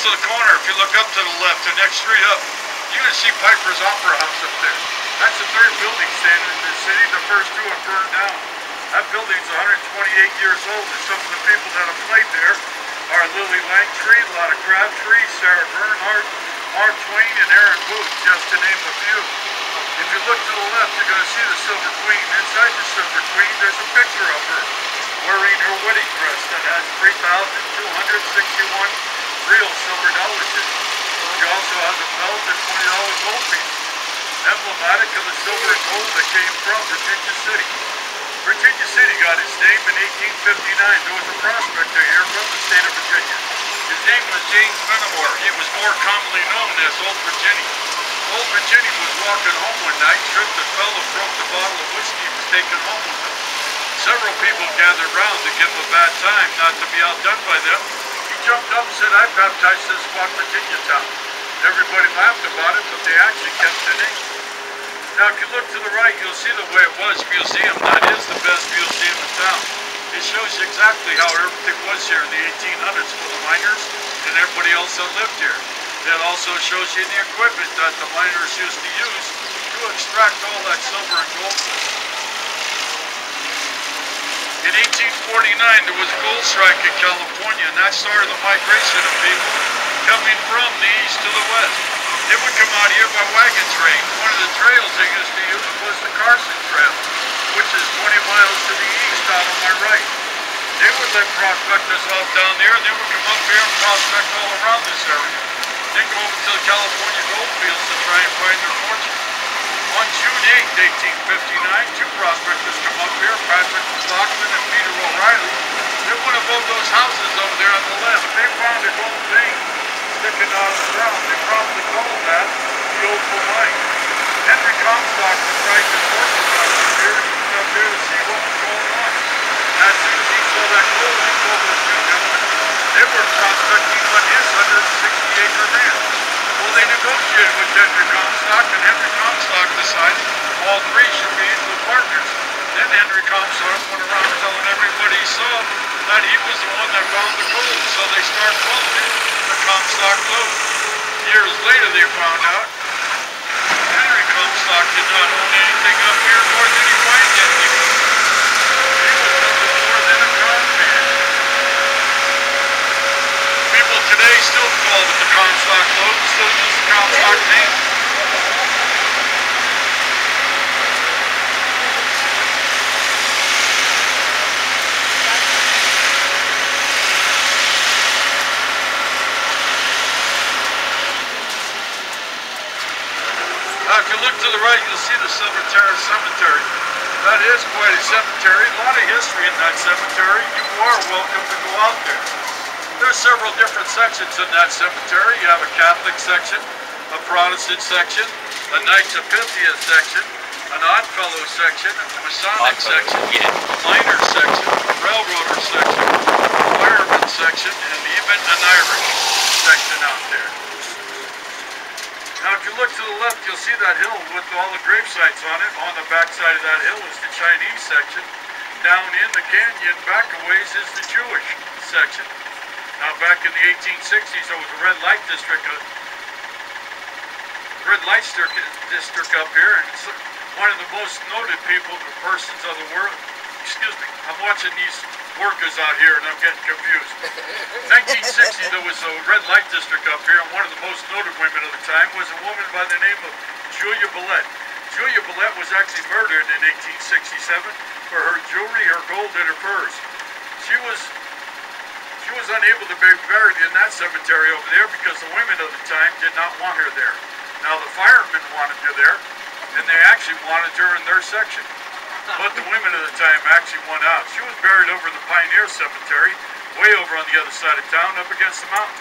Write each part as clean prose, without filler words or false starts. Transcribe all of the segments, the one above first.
to the corner, if you look up to the left, the next street up, you're going to see Piper's Opera House up there. That's the third building standing in the city. The first two have burned down. That building's 128 years old, and some of the people that have played there are Lily Langtree, Lotta Crabtree, Sarah Bernhardt, Mark Twain, and Aaron Booth, just to name a few. If you look to the left, you're going to see the Silver Queen. Inside the Silver Queen, there's a picture of her wearing her wedding dress that has 3,261 real silver dollars in it. She also has a belt and $20 gold piece, emblematic of the silver and gold that came from Virginia City. Virginia City got its name in 1859. There was a prospector here from the state of Virginia. His name was James Fenimore. He was more commonly known as Old Virginia. Old Virginia was walking home one night, tripped and fell and broke the bottle of whiskey he was taking home with him. Several people gathered round to give him a bad time, not to be outdone by them. He jumped up and said, "I baptized this spot Virginia Town." Everybody laughed about it, but they actually kept the name. Now, if you look to the right, you'll see the way it was museum. That is the best museum in town. It shows you exactly how everything was here in the 1800s for the miners and everybody else that lived here. It also shows you the equipment that the miners used to use to extract all that silver and gold. In 1849, there was a gold strike in California, and that started the migration of people coming from the east to the west. They would come out here by wagon train. One of the trails they used to use was the Carson Trail, which is 20 miles to the east out on my right. They would let prospectors off down there, and they would come up here and prospect all around this area. Then go over to the California gold fields to try and find their fortune. On June 8, 1859, two prospectors come up here, Patrick Stockton and Peter O'Reilly. They went above those houses over there on the left. They found a gold vein sticking out of the ground. They probably called that the Opal Mine. Henry Comstock was right before the here. He was up here to see what was going on. As soon as he saw that gold, he told those two gentlemen they were prospecting on his 160-acre land. Well, they negotiated with Henry Comstock, and Henry Comstock decided all three should be equal partners. Then Henry Comstock went around telling everybody he saw that he was the one that found the gold, so they started calling it the Comstock Lode. Years later, they found out Henry Comstock did not own anything up here, nor did he find anything. He was nothing more than a convict. People today still call it the Comstock Lode, still use the Comstock name. Now, if you look to the right, you'll see the Silver Terrace Cemetery. That is quite a cemetery. A lot of history in that cemetery. You are welcome to go out there. There are several different sections in that cemetery. You have a Catholic section, a Protestant section, a Knights of Pythia section, an Oddfellow section, a Masonic section, a Miner section, a Railroader section, a Fireman section, and even an Irish section out there. Now, if you look to the left, you'll see that hill with all the grave sites on it. On the back side of that hill is the Chinese section. Down in the canyon, back a ways, is the Jewish section. Now, back in the 1860s, there was a red light district up here, and it's one of the most noted people, persons of the world. Excuse me, I'm watching these workers out here and I'm getting confused. 1960, there was a red light district up here, and one of the most noted women of the time was a woman by the name of Julia Bulett. Julia Bulett was actually murdered in 1867 for her jewelry, her gold, and her furs. She was unable to be buried in that cemetery over there because the women of the time did not want her there. Now, the firemen wanted her there, and they actually wanted her in their section. But the women of the time actually won out. She was buried over in the Pioneer Cemetery, way over on the other side of town, up against the mountain.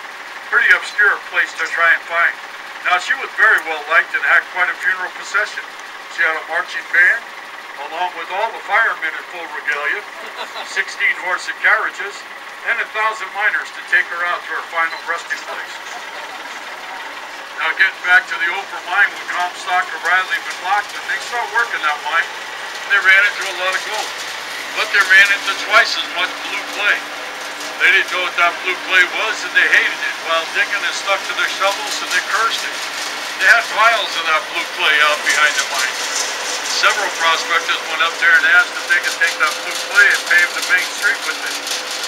Pretty obscure place to try and find. Now, she was very well liked and had quite a funeral procession. She had a marching band, along with all the firemen in full regalia, 16 horse and carriages, and 1,000 miners to take her out to her final resting place. Now, getting back to the Opal Mine with Comstock, O'Reilly, and McLaughlin, they started working that mine. They ran into a lot of gold, but they ran into twice as much blue clay. They didn't know what that blue clay was, and they hated it. While digging, and stuck to their shovels, and they cursed it. They had piles of that blue clay out behind the mine. Several prospectors went up there and asked if they could take that blue clay and pave the main street with it.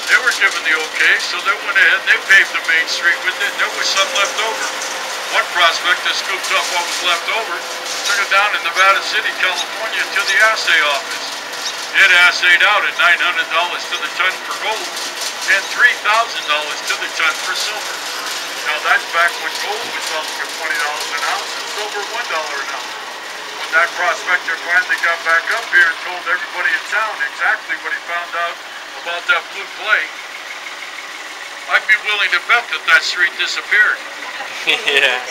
They were given the okay, so they went ahead and they paved the main street with it, and there was some left over. One prospector scooped up what was left over, took it down in Nevada City, California, to the assay office. It assayed out at $900 to the ton for gold and $3,000 to the ton for silver. Now that's back when gold was selling for $20 an ounce and silver $1 an ounce. When that prospector finally got back up here and told everybody in town exactly what he found out about that blue clay, I'd be willing to bet that that street disappeared. Yeah.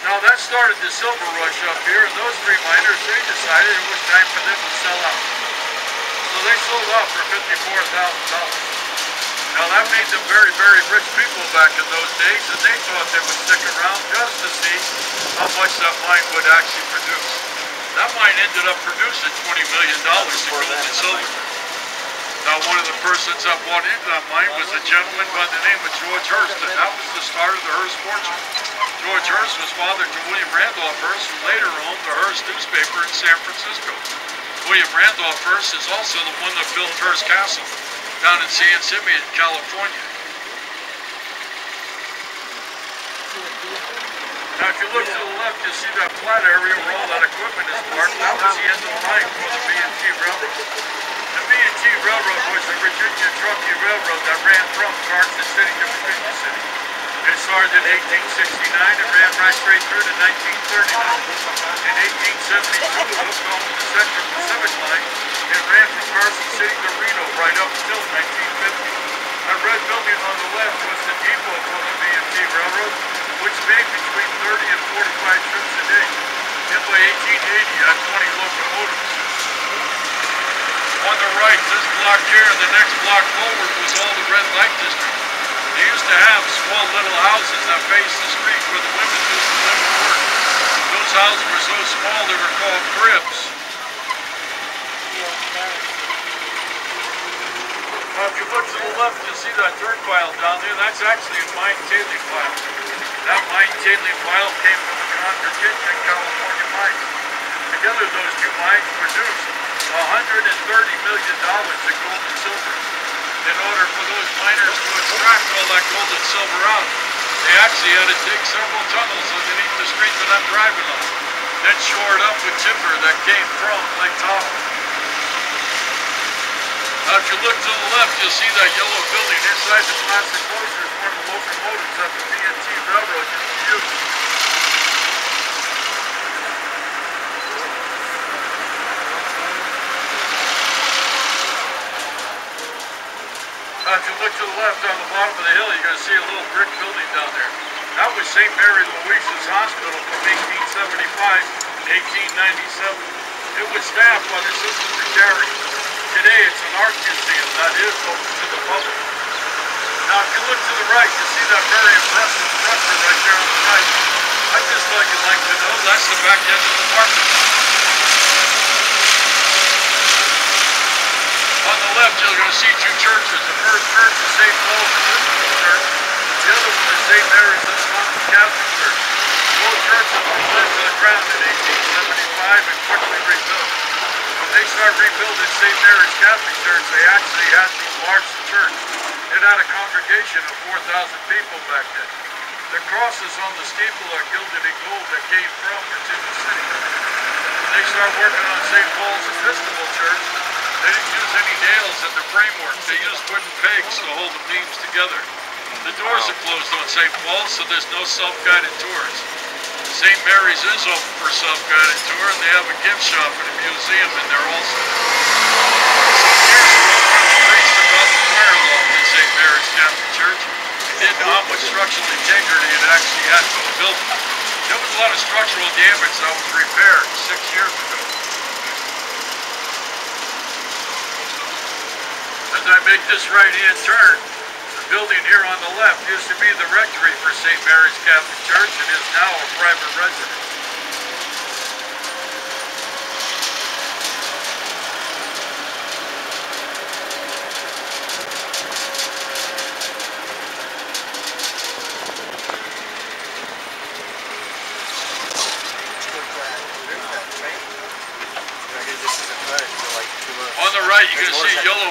Now that started the silver rush up here, and those three miners, they decided it was time for them to sell out. So they sold out for $54,000. Now that made them very, very rich people back in those days, and they thought they would stick around just to see how much that mine would actually produce. That mine ended up producing $20 million in gold and silver. Now one of the persons that bought into that mine was a gentleman by the name of George Hearst, and that was the start of the Hearst fortune. George Hearst was father to William Randolph Hearst, who later owned the Hearst newspaper in San Francisco. William Randolph Hearst is also the one that built Hearst Castle down in San Simeon, California. Now if you look to the left, you'll see that flat area where all that equipment is parked. That was the end of the line for the B&T Railroad. The B&T Railroad was the Virginia Truckee Railroad that ran from Carson City to Virginia City. It started in 1869 and ran right straight through to 1939. In 1872, it hooked onto the Central Pacific Line and ran from Carson City to Reno right up until 1950. That red building on the left was the depot for the B&T Railroad, which made between 30 and 45 trips a day. And by 1880, had 20 locomotives. On the right, this block here, and the next block forward was all the red light district. They used to have small little houses that faced the street where the women used to live and work. Those houses were so small they were called cribs. Now if you look to the left, you'll see that dirt pile down there. That's actually a mine tailing pile. That mine tailing pile came from the Virginia and California mines. Together those two mines produced $130 million in gold and silver. In order for those miners to extract all that gold and silver out, they actually had to dig several tunnels underneath the street that I'm driving on, then shore it up with timber that came from Lake Tahoe. Now if you look to the left, you'll see that yellow building inside the plastic closure is one of the locomotives that the B&T Railroad used to use. Now if you look to the left on the bottom of the hill, you're going to see a little brick building down there. That was St. Mary Louise's Hospital from 1875 to 1897. It was staffed by the Sisters of Charity. Today it's an art museum that is open to the public. Now if you look to the right, you see that very impressive structure right there on the right. I'd just like to know that's the back end of the parking lot. On the left, you're going to see two churches. The first church is St. Paul's Episcopal Church. The other one is St. Mary's Wisconsin Catholic Church. Both churches were burned to the ground in 1875 and quickly rebuilt. When they started rebuilding St. Mary's Catholic Church, they actually had to enlarge the church. It had a congregation of 4,000 people back then. The crosses on the steeple are gilded in gold that came from Virginia City. When they started working on St. Paul's Episcopal Church, they didn't use any nails in the framework. They used wooden pegs to hold the beams together. The doors are closed on St. Paul's, so there's no self-guided tours. St. Mary's is open for self-guided tour, and they have a gift shop and a museum in there also. Some years ago, one of the priests about the fire alarm in St. Mary's Catholic Church. He didn't know how much structural integrity it actually had for the building. There was a lot of structural damage that was repaired 6 years ago. As I make this right-hand turn, the building here on the left used to be the rectory for St. Mary's Catholic Church and is now a private residence.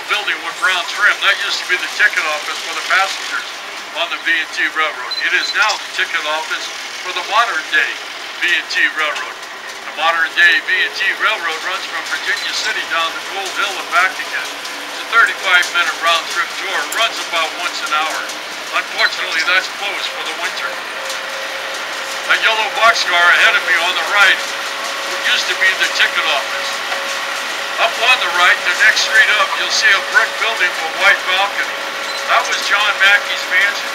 building with brown trim. That used to be the ticket office for the passengers on the B&T Railroad. It is now the ticket office for the modern day B&T Railroad. The modern day B&T Railroad runs from Virginia City down to Gold Hill and back again. It's a 35-minute round trip tour. It runs about once an hour. Unfortunately, that's closed for the winter. A yellow boxcar ahead of me on the right used to be the ticket office. Up on the right, the next street up, you'll see a brick building with white balcony. That was John Mackey's mansion.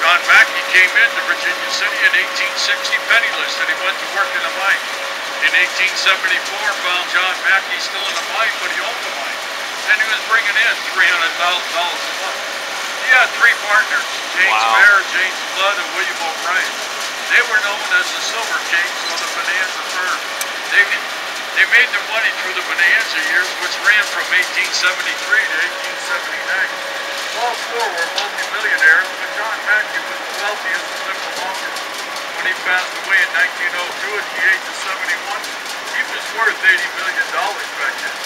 John Mackey came into Virginia City in 1860 penniless and he went to work in a mine. In 1874, found John Mackey still in the mine, but he owned the mine. And he was bringing in $300,000 a month. He had three partners, James Bear, James Flood, and William O'Brien. They were known as the Silver Kings or the Bonanza firm. They made their money through the Bonanza years, which ran from 1873 to 1879. All four were multi-millionaires, but John Mackey was the wealthiest and lived the longest. When he passed away in 1902 at the age of 71, he was worth $80 million back then.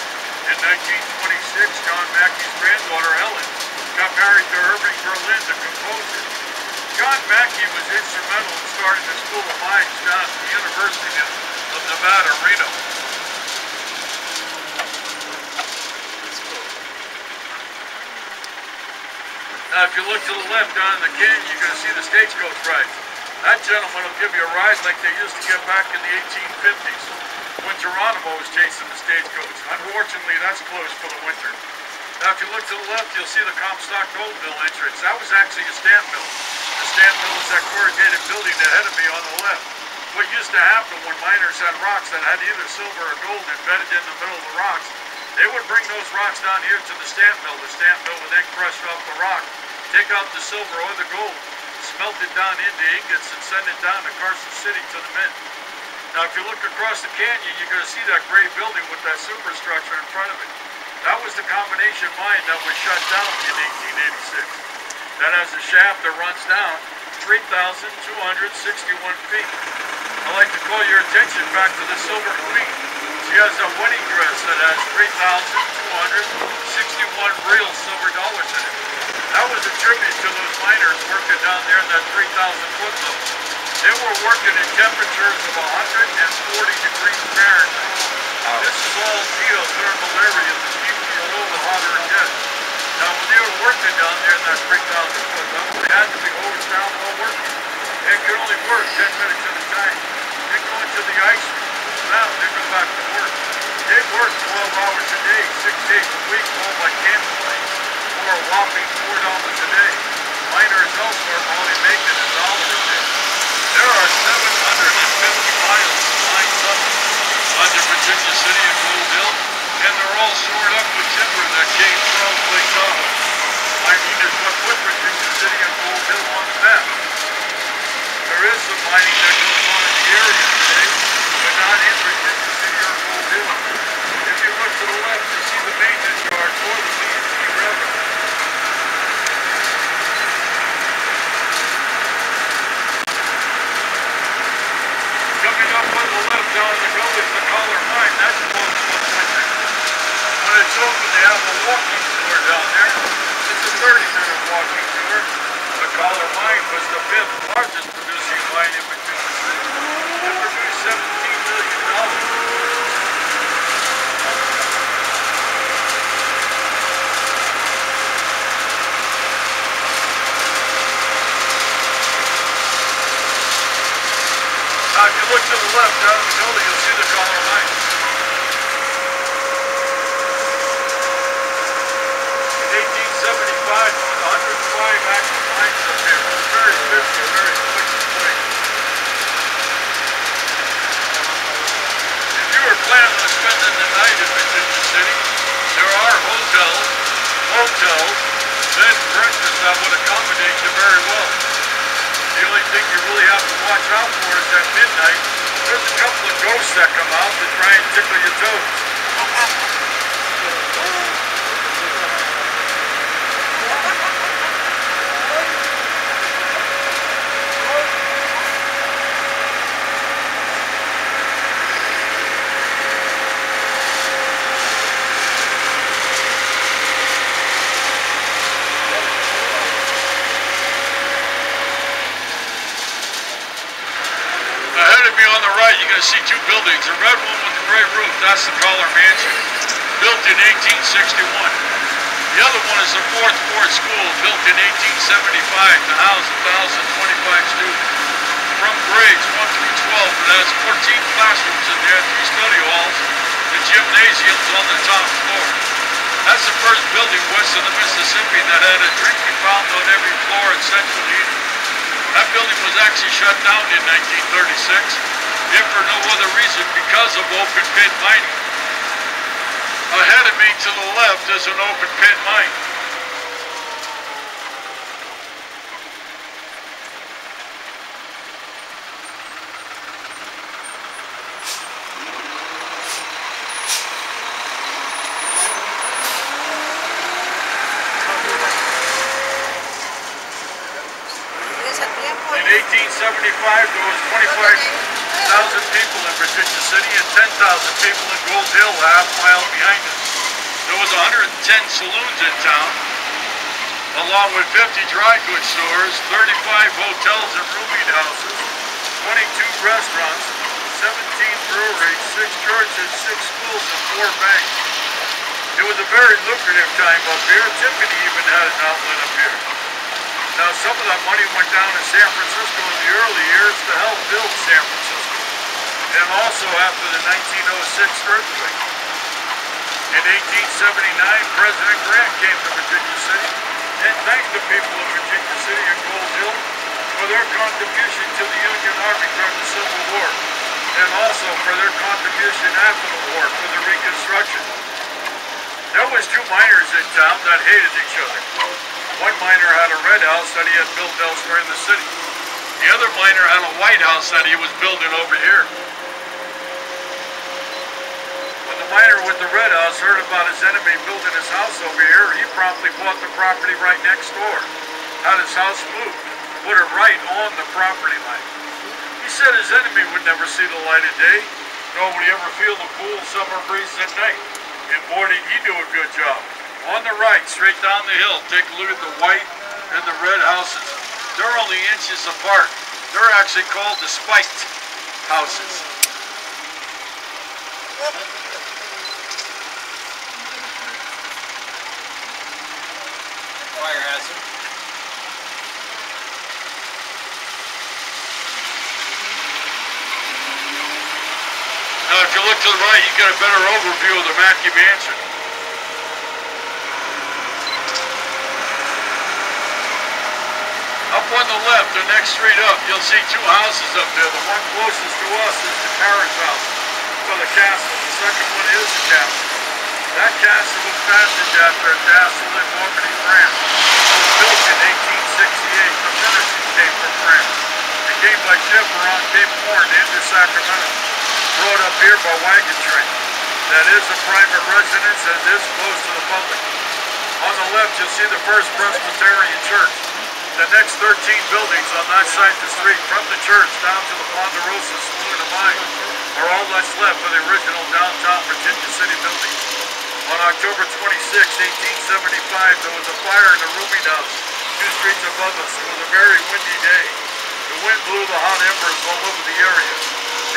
In 1926, John Mackey's granddaughter, Ellen, got married to Irving Berlin, the composer. John Mackey was instrumental in starting the School of Mines down at the University of Nevada, Reno. Now, if you look to the left down in the canyon, you're going to see the stagecoach rides. That gentleman will give you a ride like they used to get back in the 1850s when Geronimo was chasing the stagecoach. Unfortunately, that's closed for the winter. Now, if you look to the left, you'll see the Comstock Gold Mill entrance. That was actually a stamp mill. The stamp mill is that corrugated building ahead of me on the left. What used to happen when miners had rocks that had either silver or gold embedded in the middle of the rocks, they would bring those rocks down here to the stamp mill. The stamp mill would then crush off the rock, take out the silver or the gold, smelt it down into ingots, and send it down to Carson City to the mint. Now, if you look across the canyon, you're going to see that gray building with that superstructure in front of it. That was the combination mine that was shut down in 1886. That has a shaft that runs down 3,261 feet. I'd like to call your attention back to the Silver Queen. She has a wedding dress that has 3,261 real silver dollars in it. That was a tribute to those miners working down there in that 3,000-foot level. They were working in temperatures of 140 degrees Fahrenheit. This is all geothermal area that keeps you a little hotter and dead. Now, when they were working down there in that 3,000-foot level, they had to be hosed down while working. They could only work 10 minutes at a time. They go into the ice room. Now they go back to work. They work 12 hours a day, 6 days a week, all by candlelight, for a whopping $4 a day. Miners elsewhere are only making $1 a day. There are 750 miles of lines up under Virginia City and Gold Hill, and they're all stored up with timber that came from Lake Tahoe. Mining is what put Virginia City and Gold Hill on the map. There is some mining that goes on in the area today, but not in Virginia City or Gold Hill. If you look to the left, you see the maintenance yard for the B&T Railroad. Coming up on the left down the gully is the Collar Mine. That's closed for the winter. When it's open, they have a walking tour down there. It's a 30-minute walking tour. The Collar Mine was the 5th largest producing mine in Virginia City. It produced $17 million. Now, if you look to the left down the gully, you'll see the Collar Mine. In 1875, there was 105 active mines up there. It was very busy, very quick place. If you were planning on spending the night in Virginia City, there are hotels, bed and breakfast that would accommodate you very well. The only thing you really have to watch out for is at midnight, there's a couple of ghosts that come out to try and tickle your toes. to see two buildings. The red one with the gray roof, that's the Collar Mansion, built in 1861. The other one is the Fourth Ward School, built in 1875 to house 1,025 students. From grades 1 through 12, it has 14 classrooms in there, 3 study halls, and gymnasiums on the top floor. That's the first building west of the Mississippi that had a drinking fountain on every floor and central heating. That building was actually shut down in 1936, if for no other reason because of open pit mining. Ahead of me to the left is an open pit mine. In 1875, there was 25,000 people in Virginia City and 10,000 people in Gold Hill, a half mile behind us. There was 110 saloons in town, along with 50 dry goods stores, 35 hotels and room meat houses, 22 restaurants, 17 breweries, 6 churches, 6 schools, and 4 banks. It was a very lucrative time up here. Tiffany even had an outlet up here. Now, some of that money went down to San Francisco in the early years to help build San Francisco, and also after the 1906 earthquake. In 1879, President Grant came to Virginia City and thanked the people of Virginia City and Gold Hill for their contribution to the Union Army during the Civil War, and also for their contribution after the war for the Reconstruction. There was 2 miners in town that hated each other. One miner had a red house that he had built elsewhere in the city. The other miner had a white house that he was building over here. When the miner with the red house heard about his enemy building his house over here, he promptly bought the property right next door, had his house moved, put it right on the property line. He said his enemy would never see the light of day, nor would he ever feel the cool summer breeze at night. And boy, did he do a good job. On the right, straight down the hill, take a look at the white and the red houses. They're only inches apart. They're actually called the spiked houses. Fire hazard. Now, if you look to the right, you get a better overview of the Mackey Mansion. Up on the left, the next street up, you'll see 2 houses up there. The one closest to us is the carriage house for the castle. The second one is the castle. That castle was fashioned after a castle in Normandy, France. It was built in 1868. The furnishings came from France. It came by ship around Cape Horn into Sacramento, brought up here by wagon train. That is a private residence and is close to the public. On the left, you'll see the First Presbyterian Church. The next 13 buildings on that side of the street, from the church down to the Ponderosa Saloon and Mine, are all that's left of the original downtown Virginia City building. On October 26, 1875, there was a fire in the rooming house 2 streets above us. It was a very windy day. The wind blew the hot embers all over the area.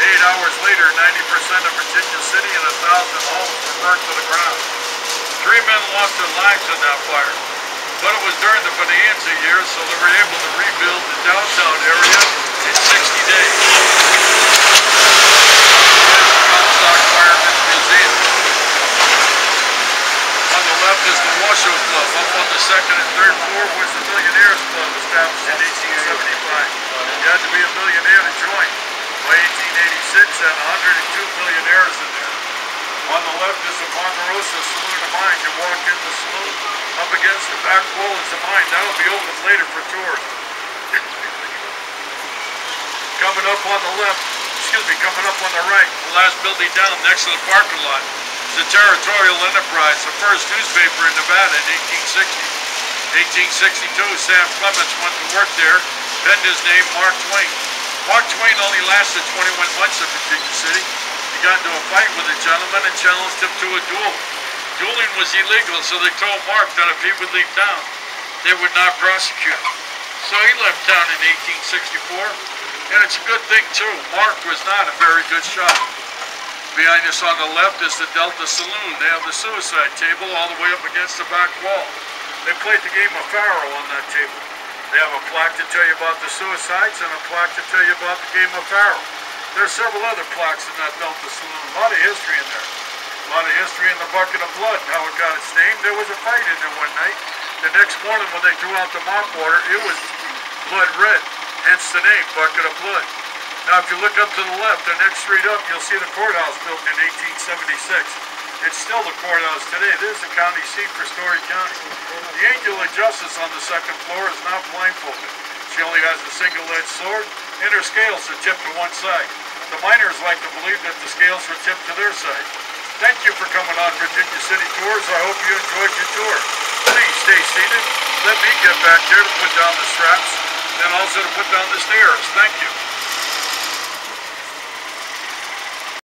8 hours later, 90% of Virginia City and 1,000 homes were burnt to the ground. 3 men lost their lives in that fire. But it was during the Bonanza years, so they were able to rebuild the downtown area in 60 days. There's the Comstock Firemen's Museum. On the left is the Washoe Club. Up on the 2nd and 3rd floor was the Millionaires Club, established in 1875. You had to be a millionaire to join. By 1886, had 102 millionaires in there. On the left is the Ponderosa Saloon and Mine. You walk in the saloon, up against the back wall is the mine. That'll be open later for tours. Coming up on the left, coming up on the right, the last building down next to the parking lot, is the Territorial Enterprise, the first newspaper in Nevada in 1860. 1862, Sam Clements went to work there, penned his name Mark Twain. Mark Twain only lasted 21 months in Virginia City. He got into a fight with a gentleman and challenged him to a duel. Dueling was illegal, so they told Mark that if he would leave town, they would not prosecute him. So he left town in 1864, And it's a good thing too. Mark was not a very good shot. Behind us on the left is the Delta Saloon. They have the suicide table all the way up against the back wall. They played the game of Faro on that table. They have a plaque to tell you about the suicides and a plaque to tell you about the game of Faro. There's several other plaques in that Delta Saloon. A lot of history in there. A lot of history in the bucket of blood and how it got its name. There was a fight in there one night. The next morning when they threw out the mop water, it was blood red. Hence the name, bucket of blood. Now if you look up to the left, the next street up, you'll see the courthouse built in 1876. It's still the courthouse today. This is the county seat for Story County. The Angel of Justice on the second floor is not blindfolded. She only has a single-edged sword, and her scales are tipped to one side. The miners like to believe that the scales were tipped to their side. Thank you for coming on Virginia City Tours. I hope you enjoyed your tour. Please stay seated. Let me get back there to put down the straps and also to put down the stairs. Thank you.